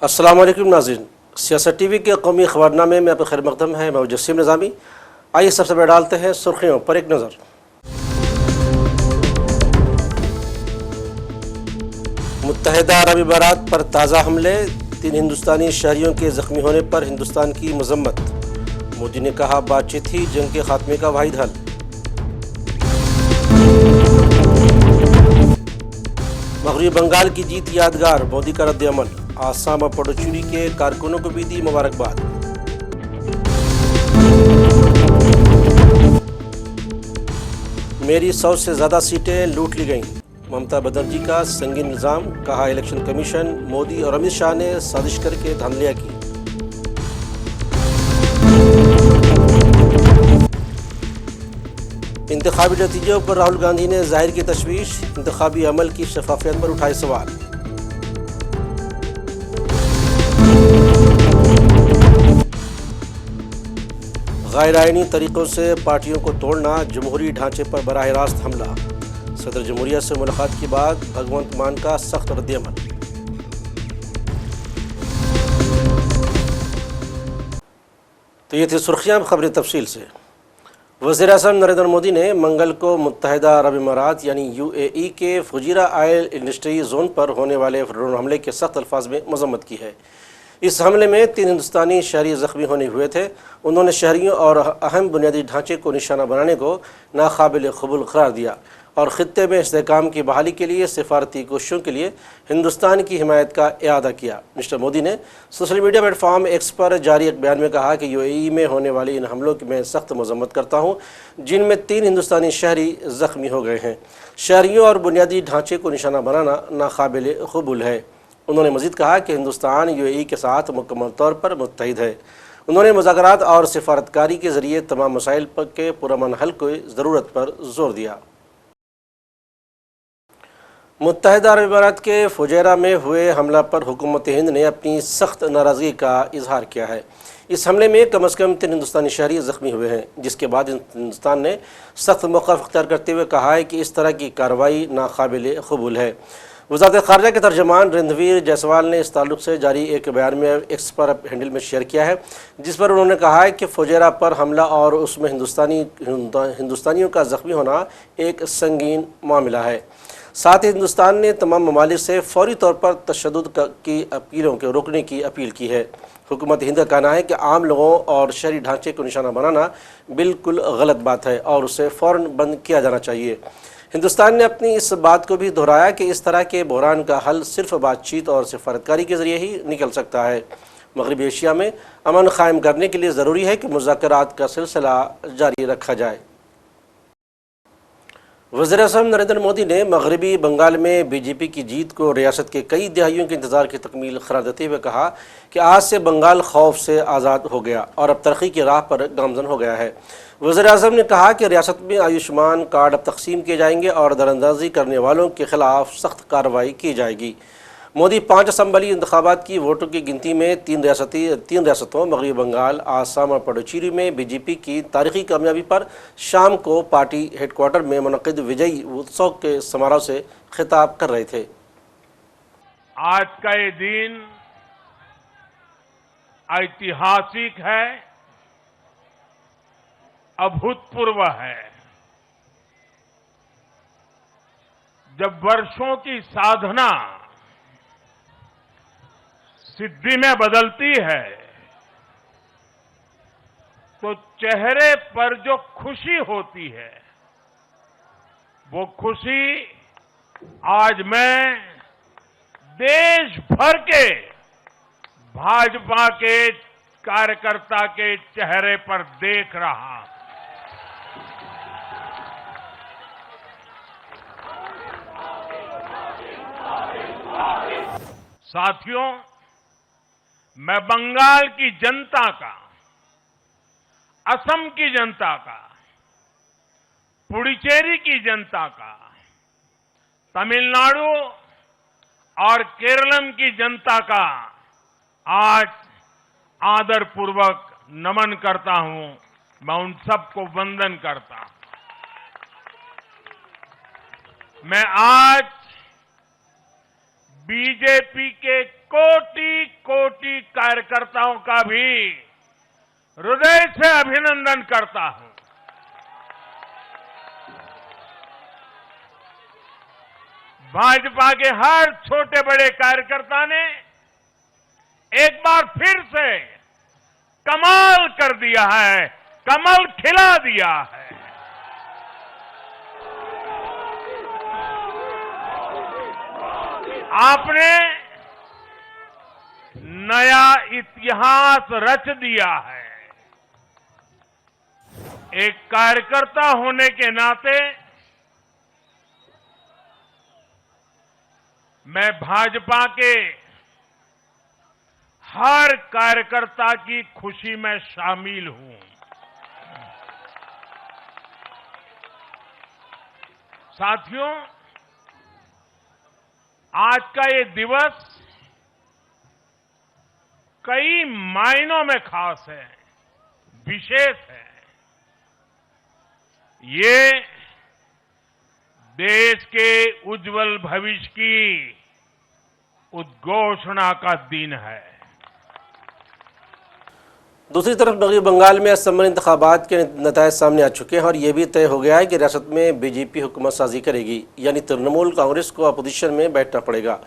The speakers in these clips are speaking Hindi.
अस्सलाम वालेकुम नाज़रीन, सियासत टीवी के कौमी अखबारनामे में आपका खैर मक़दम है। मैं जसीम निज़ामी। आइए सबसे पहले डालते हैं सुर्खियों पर एक नज़र। मुत्तहिदा अरब अमीरात पर ताज़ा हमले, 3 हिंदुस्तानी शहरियों के ज़ख्मी होने पर हिंदुस्तान की मजम्मत। मोदी ने कहा बातचीत ही जंग के खात्मे का वाहिद हल। मगरबी बंगाल की जीत यादगार, मोदी का रद्द अमल। आसाम और पुडुचेरी के कारकुनों को भी दी मुबारकबाद। मेरी 100 से ज़्यादा सीटें लूट ली गईं, ममता बनर्जी का संगीन इल्ज़ाम। कहा इलेक्शन कमीशन, मोदी और अमित शाह ने साजिश करके धांधलियां की। इंतखाबी नतीजों पर राहुल गांधी ने जाहिर की तशवीश, इंतखाबी अमल की शफाफियत पर उठाए सवाल। गैर आईनी तरीक़ों से पार्टियों को तोड़ना, जमहूरी ढांचे पर बराह रास्त हमला। सदर जमहूरिया से मुलाकात के बाद भगवंत मान का सख्त रद्द-ए-अमल। तो ये थी सुर्खियां, खबरें तफसील से। वज़ीर-ए-आज़म नरेंद्र मोदी ने मंगल को मुत्तहिदा अरब अमीरात यानी UAE के फुजीरा ऑयल इंडस्ट्री जोन पर होने वाले ड्रोन हमले के सख्त अल्फाज में मजम्मत की है। इस हमले में 3 हिंदुस्तानी शहरी ज़ख्मी होने हुए थे। उन्होंने शहरियों और अहम बुनियादी ढांचे को निशाना बनाने को नाकाबिल क़बूल करार दिया और ख़ित्ते में इस्तेहकाम की बहाली के लिए सिफारती कोशिशों के लिए हिंदुस्तान की हिमायत का इआदा किया। मिस्टर मोदी ने सोशल मीडिया प्लेटफॉर्म एक्स पर जारी एक बयान में कहा कि UAE में होने वाले इन हमलों की मैं सख्त मजम्मत करता हूँ, जिनमें 3 हिंदुस्तानी शहरी ज़ख्मी हो गए हैं। शहरियों और बुनियादी ढांचे को निशाना बनाना नाकाबिल क़बूल है। उन्होंने मज़ीद कहा कि हिंदुस्तान UAE के साथ मुकम्मल तौर पर मुत्तहिद है। उन्होंने मुज़ाकरात और सिफारतकारी के ज़रिए तमाम मसाइल के पुरअमन हल की ज़रूरत पर जोर दिया। मुत्तहिदा अरब अमीरात के फुजैरा में हुए हमला पर हुकूमत हिंद ने अपनी सख्त नाराज़गी का इजहार किया है। इस हमले में कम अज़ कम 3 हिंदुस्तानी शहरी ज़ख्मी हुए हैं, जिसके बाद हिंदुस्तान ने सख्त मौक़िफ़ अख्तियार करते हुए कहा है कि इस तरह की कार्रवाई नाकाबिल क़बूल है। वज़ारत ख़ारिजा के तर्जुमान रणधीर जायसवाल ने इस ताल्लुक़ से जारी एक बयान में एक्स पर हैंडल में शेयर किया है, जिस पर उन्होंने कहा है कि फुजैरा पर हमला और उसमें हिंदुस्तानियों का ज़ख्मी होना एक संगीन मामला है। साथ ही हिंदुस्तान ने तमाम ममालिक से फौरी तौर पर तशद्दुद की अपीलों के रोकने की अपील की है। हुकूमत हिंद का कहना है कि आम लोगों और शहरी ढांचे को निशाना बनाना बिल्कुल गलत बात है और उसे फ़ौरन बंद किया जाना चाहिए। हिंदुस्तान ने अपनी इस बात को भी दोहराया कि इस तरह के बहरान का हल सिर्फ बातचीत और सिफारतकारी के ज़रिए ही निकल सकता है। मगरबी एशिया में अमन कायम करने के लिए ज़रूरी है कि मुज़ाकरात का सिलसिला जारी रखा जाए। वज़ीर-ए-आज़म नरेंद्र मोदी ने मगरबी बंगाल में BJP की जीत को रियासत के कई दहाइयों के इंतज़ार की तकमील करार देते हुए कहा कि आज से बंगाल खौफ से आज़ाद हो गया और अब तरक्की की राह पर गामज़न हो गया है। वज़ीर-ए-आज़म ने कहा कि रियासत में आयुष्मान कार्ड अब तकसीम किए जाएंगे और दरअंदाज़ी करने वालों के खिलाफ सख्त कार्रवाई की जाएगी। मोदी 5 असम्बली इंतखाबात की वोटों की गिनती में 3 रियासतों मगरबी बंगाल, आसाम और पुडुचेरी में BJP की तारीखी कामयाबी पर शाम को पार्टी हेडक्वार्टर में मुनक़िद विजयी उत्सव के समारोह से खिताब कर रहे थे। आज का ये दिन ऐतिहासिक है, अभूतपूर्व है। जब वर्षों की साधना सिद्धि में बदलती है तो चेहरे पर जो खुशी होती है, वो खुशी आज मैं देश भर के भाजपा के कार्यकर्ता के चेहरे पर देख रहा हूं। साथियों, मैं बंगाल की जनता का, असम की जनता का, पुडुचेरी की जनता का, तमिलनाडु और केरलम की जनता का आज आदरपूर्वक नमन करता हूं। मैं उन सबको वंदन करता हूं। मैं आज बीजेपी के कोटि कोटि कार्यकर्ताओं का भी हृदय से अभिनंदन करता हूं। भाजपा के हर छोटे बड़े कार्यकर्ता ने एक बार फिर से कमाल कर दिया है, कमल खिला दिया है। आपने नया इतिहास रच दिया है। एक कार्यकर्ता होने के नाते मैं भाजपा के हर कार्यकर्ता की खुशी में शामिल हूं। साथियों, आज का ये दिवस कई मायनों में खास है, विशेष है। ये देश के उज्जवल भविष्य की उद्घोषणा का दिन है। दूसरी तरफ मगरबी बंगाल में असम्बली इंतखाबात के नतायज सामने आ चुके हैं और ये भी तय हो गया है कि रियासत में बीजेपी हुकूमत साजी करेगी, यानी तृणमूल कांग्रेस को अपोजिशन में बैठना पड़ेगा।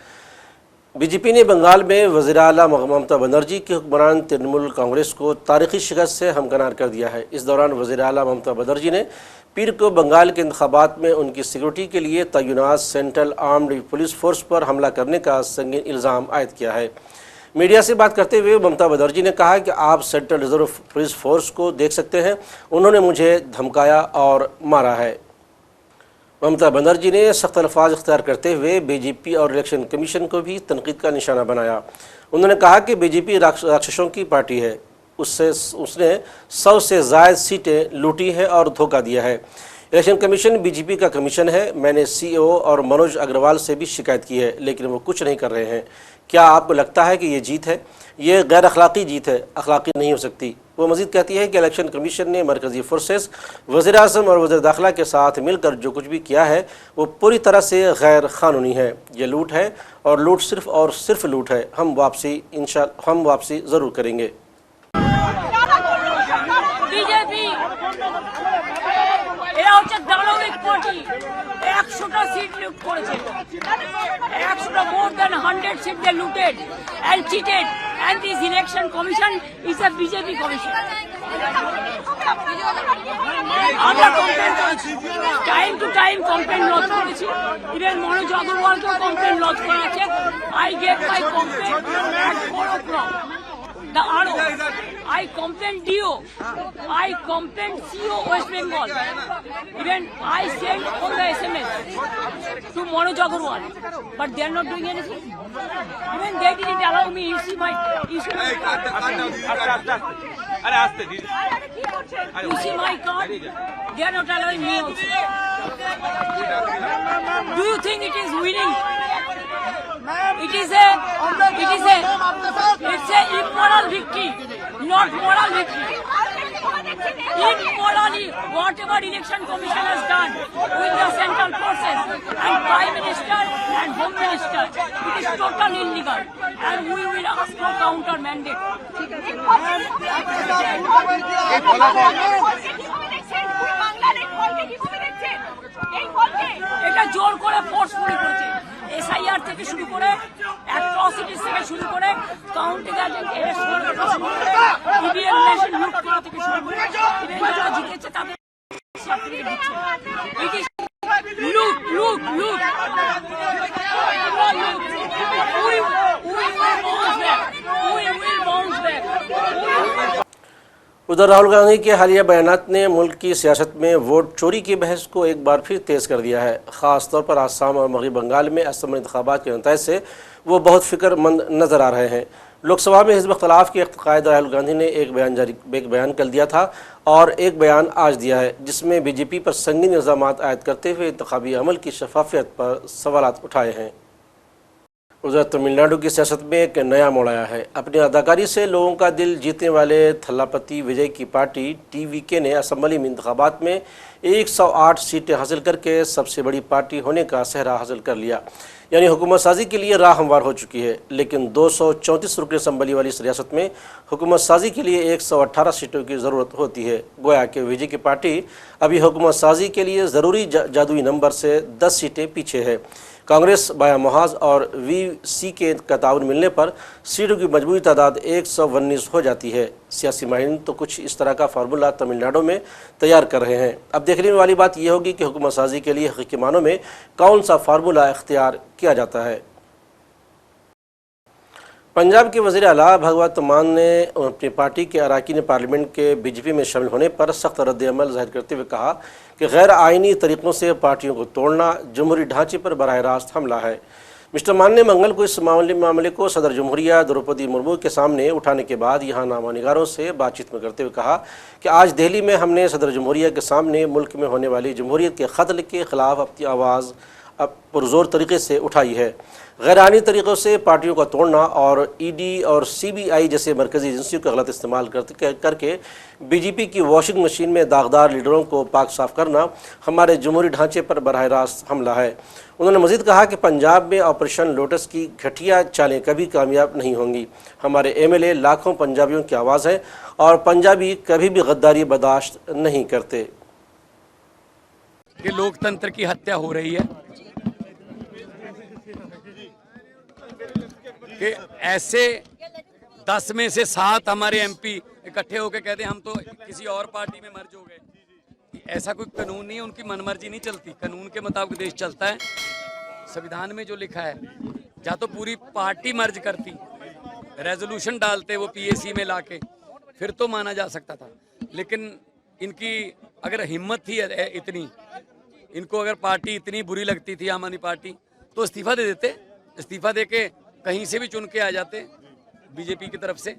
बीजेपी ने बंगाल में वज़ीर आला ममता बनर्जी के हुक्मरान तृणमूल कांग्रेस को तारीखी शिकस्त से हमकिनार कर दिया है। इस दौरान वज़ीर आला ममता बनर्जी ने पीर को बंगाल के इंतखाबात में उनकी सिक्योरिटी के लिए तैनात सेंट्रल आर्म्ड पुलिस फोर्स पर हमला करने का संगीन इल्ज़ाम आयद किया है। मीडिया से बात करते हुए ममता बनर्जी ने कहा कि आप सेंट्रल रिजर्व पुलिस फोर्स को देख सकते हैं, उन्होंने मुझे धमकाया और मारा है। ममता बनर्जी ने सख्त अल्फाज इख्तियार करते हुए बीजेपी और इलेक्शन कमीशन को भी तनकीद का निशाना बनाया। उन्होंने कहा कि बीजेपी राक्षसों की पार्टी है, उसने 100 से ज़ायद सीटें लूटी है और धोखा दिया है। इलेक्शन कमीशन बीजेपी का कमीशन है। मैंने सीईओ और मनोज अग्रवाल से भी शिकायत की है, लेकिन वो कुछ नहीं कर रहे हैं। क्या आपको लगता है कि ये जीत है? ये गैर अखलाकी जीत है, अखलाकी नहीं हो सकती। वो मजीद कहती है कि इलेक्शन कमीशन ने मरकज़ी फोर्सेस, वज़ीर आज़म और वज़ीर दाखिला के साथ मिलकर जो कुछ भी किया है वो पूरी तरह से गैर क़ानूनी है। ये लूट है और लूट सिर्फ और सिर्फ लूट है। हम वापसी ज़रूर करेंगे। बीजेपी এরা হচ্ছে দানবিক পার্টি। 100টা সিট লুট করেছে, 100টা more than 100 seat they looted and cheated, and this election commission is a BJP commission. আমরা time to time complain lodge করেছি, ইভেন মনোজ অগ্রওয়ালকেও কমপ্লেন লজ করা আছে। I gave my complaint at 4 o'clock. The RO, I complained DO, I complained CO West Bengal, even I sent all the SMS to Manoj Agarwal, but they are not doing anything. Even they didn't allow me. You see my card. They are not allowing me also. Do you think it is winning? It's a immoral victory, not moral victory. Immorally, whatever election commission has done with the central forces and prime minister and home minister, it is totally illegal, and we will ask for counter mandate. এটা জোর করে ফোর্সফুলি করেছে। এসআইআর থেকে শুরু করে অ্যাট্রসিটিস থেকে শুরু করে কাউন্টিং এজেন্ট এরেস্ট করা, ইভিএম মেশিন লুট করা থেকে শুরু করে যারা জিতেছে তাদের সার্টিফিকেট দিচ্ছে। ইট ইজ লুট লুট লুট। उधर राहुल गांधी के हालिया बयानात ने मुल्क की सियासत में वोट चोरी की बहस को एक बार फिर तेज़ कर दिया है। ख़ास तौर पर आसाम और मगरबी बंगाल में असम्बली इंतखाबात के नतीजे से वो बहुत फ़िक्रमंद नज़र आ रहे हैं। लोकसभा में हिज़्ब इख्तिलाफ़ के कायद राहुल गांधी ने एक बयान कल दिया था और एक बयान आज दिया है, जिसमें बीजेपी पर संगीन इल्ज़ामात आयद करते हुए इंतखाबी अमल की शफाफियत पर सवालात उठाए हैं। उधर तमिलनाडु की सियासत में एक नया मोड़ आया है। अपनी अदाकारी से लोगों का दिल जीतने वाले थल्लापति विजय की पार्टी टीवीके ने असेंबली में इंतखाबात में 108 सीटें हासिल करके सबसे बड़ी पार्टी होने का सेहरा हासिल कर लिया, यानी हुकूमत साजी के लिए राह हमवार हो चुकी है। लेकिन 234 रुकनी असम्बली वाली इस रियासत में हुकूमत साजी के लिए 118 सीटों की ज़रूरत होती है। गोया कि विजय की पार्टी अभी हुकूमत साजी के लिए ज़रूरी जादुई नंबर से 10 सीटें पीछे है। कांग्रेस, बाया मुहाज और VC का ताउन मिलने पर सीटों की मजबूरी तादाद 119 हो जाती है। सियासी माहिरीन तो कुछ इस तरह का फार्मूला तमिलनाडु में तैयार कर रहे हैं। अब देखने वाली बात यह होगी कि हुकूमत साजी के लिए हकीकी मानों में कौन सा फार्मूला इख्तियार किया जाता है। पंजाब के वज़ीर आला भगवंत मान ने अपनी पार्टी के अरकान पार्लियामेंट के बीजेपी में शामिल होने पर सख्त रद्द-ए-अमल ज़ाहिर करते हुए कहा कि गैर आइनी तरीक़ों से पार्टियों को तोड़ना जमहूरी ढांचे पर बराह रास्त हमला है। मिस्टर मान ने मंगल को इस मामले को सदर जमहूरिया द्रौपदी मुर्मू के सामने उठाने के बाद यहाँ नामानिगारों से बातचीत में करते हुए कहा कि आज दिल्ली में हमने सदर जमहूरिया के सामने मुल्क में होने वाली जमहूरियत के ख़त्ल के ख़िलाफ़ अपनी आवाज़ अब पुरज़ोर तरीके से उठाई है। गैरानी तरीक़ों से पार्टियों का तोड़ना और ED और CBI जैसे मरकज़ी एजेंसियों का गलत इस्तेमाल करके BJP की वॉशिंग मशीन में दागदार लीडरों को पाक साफ करना हमारे जमहूरी ढांचे पर बराह रास्त हमला है। उन्होंने मज़ीद कहा कि पंजाब में ऑपरेशन लोटस की घटिया चालें कभी कामयाब नहीं होंगी। हमारे MLA लाखों पंजाबियों की आवाज़ है और पंजाबी कभी भी गद्दारी बर्दाश्त नहीं करते। कि लोकतंत्र की हत्या हो रही है, कि ऐसे 10 में से 7 हमारे MP इकट्ठे होकर कहते हैं हम तो किसी और पार्टी में मर्ज हो गए। ऐसा कोई कानून नहीं है, उनकी मनमर्जी नहीं चलती, कानून के मुताबिक देश चलता है। संविधान में जो लिखा है, या तो पूरी पार्टी मर्ज करती, रेजोल्यूशन डालते वो PAC में लाके, फिर तो माना जा सकता था। लेकिन इनकी अगर हिम्मत थी इतनी, इनको अगर पार्टी इतनी बुरी लगती थी आम आदमी पार्टी, तो इस्तीफा दे देते। इस्तीफा दे के कहीं से भी चुन के आ जाते BJP की तरफ से,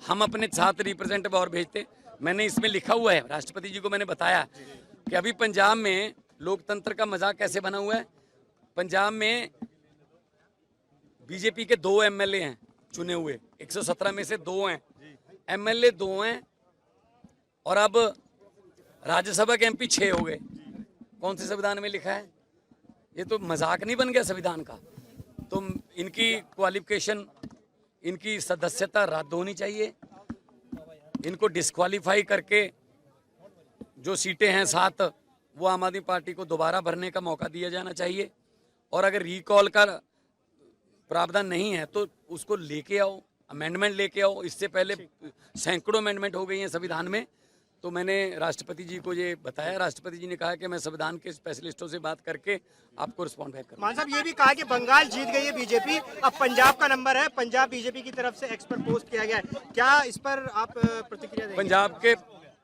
हम अपने 7 रिप्रेजेंटेटिव और भेजते। मैंने इसमें लिखा हुआ है, राष्ट्रपति जी को मैंने बताया कि अभी पंजाब में लोकतंत्र का मजाक कैसे बना हुआ है। पंजाब में BJP के 2 MLA हैं चुने हुए, 117 में से 2 हैं, MLA 2 हैं, और अब राज्यसभा के MP 6 हो गए। कौन से संविधान में लिखा है? ये तो मजाक नहीं बन गया संविधान का? तो इनकी क्वालिफिकेशन, इनकी सदस्यता रद्द होनी चाहिए। इनको डिस्क्वालीफाई करके जो सीटें हैं 7, वो आम आदमी पार्टी को दोबारा भरने का मौका दिया जाना चाहिए। और अगर रिकॉल का प्रावधान नहीं है तो उसको लेके आओ, अमेंडमेंट लेके आओ। इससे पहले सैकड़ों अमेंडमेंट हो गई हैं संविधान में। तो मैंने राष्ट्रपति जी को ये बताया, राष्ट्रपति जी ने कहा कि मैं संविधान के स्पेशलिस्टों से बात करके आपको रिस्पॉन्ड बैक करूंगा। मान साहब ये भी कहा कि बंगाल जीत गई है BJP, अब पंजाब का नंबर है, पंजाब BJP की तरफ से एक्सपर्ट पोस्ट किया गया है। क्या इस पर आप प्रतिक्रिया देंगे?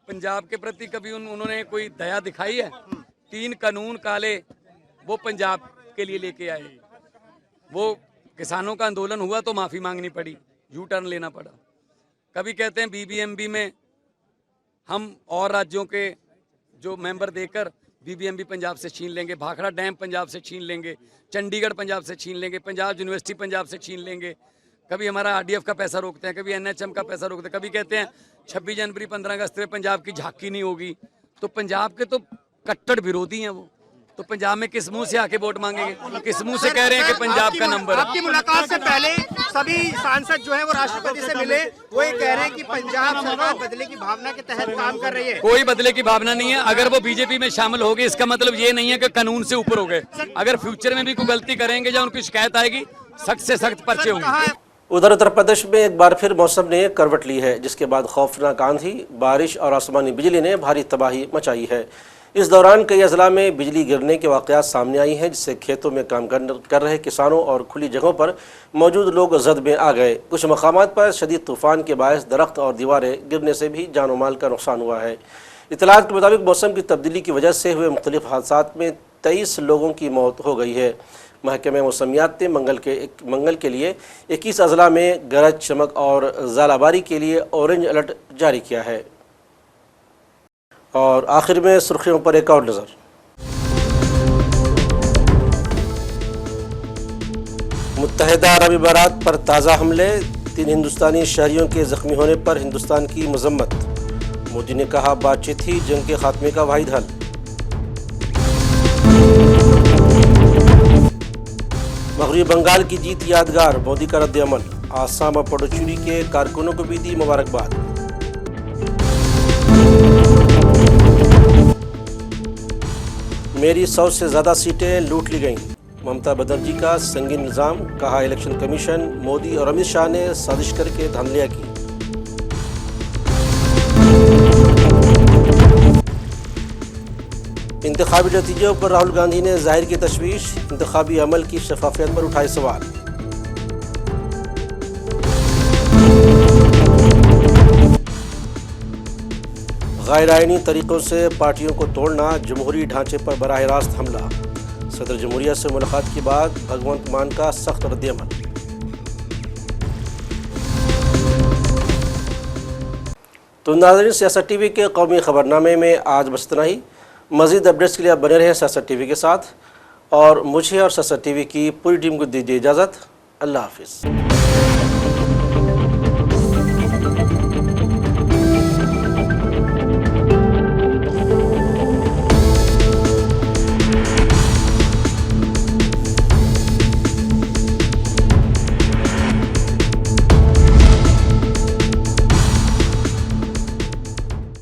पंजाब के प्रति कभी उन्होंने कोई दया दिखाई है? 3 कानून काले वो पंजाब के लिए लेके आए। वो किसानों का आंदोलन हुआ तो माफी मांगनी पड़ी, यू टर्न लेना पड़ा। कभी कहते हैं BBMB में हम और राज्यों के जो मेंबर देकर BBMB पंजाब से छीन लेंगे, भाखड़ा डैम पंजाब से छीन लेंगे, चंडीगढ़ पंजाब से छीन लेंगे, पंजाब यूनिवर्सिटी पंजाब से छीन लेंगे। कभी हमारा RDF का पैसा रोकते हैं, कभी NHM का पैसा रोकते हैं, कभी कहते हैं 26 जनवरी 15 अगस्त में पंजाब की झांकी नहीं होगी। तो पंजाब के तो कट्टर विरोधी हैं वो, तो पंजाब में किस मुंह से आके वोट मांगेंगे? किस मुंह से कह रहे हैं कि पंजाब का नंबर है? आपकी मुलाकात से पहले सभी सांसद जो है वो राष्ट्रपति से मिले, वो ये कह रहे हैं कि पंजाब सरकार बदले की भावना के तहत काम कर रही है। कोई बदले की भावना नहीं है। अगर वो BJP में शामिल हो गए, इसका मतलब ये नहीं है कि कानून से ऊपर हो गए। अगर फ्यूचर में भी कोई गलती करेंगे या उनकी शिकायत आएगी, सख्त से सख्त पर्चे होंगे। उधर उत्तर प्रदेश में एक बार फिर मौसम ने करवट ली है, जिसके बाद खौफनाक आंधी, बारिश और आसमानी बिजली ने भारी तबाही मचाई है। इस दौरान कई अजला में बिजली गिरने के वाक़यात सामने आई हैं, जिससे खेतों में काम कर रहे किसानों और खुली जगहों पर मौजूद लोग जद में आ गए। कुछ मकामात पर शदीद तूफ़ान के बायस दरख्त और दीवारें गिरने से भी जान और माल का नुकसान हुआ है। इत्तलात के मुताबिक मौसम की तब्दीली की वजह से हुए मुख्तलिफ हादसात में 23 लोगों की मौत हो गई है। महकमे मौसमियात ने मंगल के लिए 21 अजला में गरज, चमक और ज़ालाबारी के लिए ऑरेंज अलर्ट जारी किया है। और आखिर में सुर्खियों पर एक और नज़र। मुत्तहिदा अरब अमीरात पर ताज़ा हमले, 3 हिंदुस्तानी शहरियों के जख्मी होने पर हिंदुस्तान की मजम्मत। मोदी ने कहा बातचीत ही जंग के खात्मे का वाहिद हल। मगरबी बंगाल की जीत यादगार, मोदी का रद्द अमल। आसाम और पुडुचेरी के कारकुनों को भी दी मुबारकबाद। मेरी 100 से ज़्यादा सीटें लूट ली गईं। ममता बनर्जी का संगीन इल्ज़ाम, कहा इलेक्शन कमीशन, मोदी और अमित शाह ने साजिश करके धांधलियां की। इंतखाबी नतीजों पर राहुल गांधी ने जाहिर की तशवीश, इंतखाबी अमल की शफाफियत पर उठाए सवाल। गैर आईनी तरीक़ों से पार्टियों को तोड़ना, जमहूरी ढांचे पर बराह रास्त हमला। सदर जमहूरिया से मुलाकात के बाद भगवंत मान का सख्त रद्द-ए-अमल। तो नाज़रीन, सियासत टीवी के कौमी खबरनामे में आज बस इतना ही। मज़ीद अपडेट्स के लिए आप बने रहें सियासत टीवी के साथ, और मुझे और सियासत टीवी की पूरी टीम को दीजिए इजाज़त। अल्लाह हाफिज़।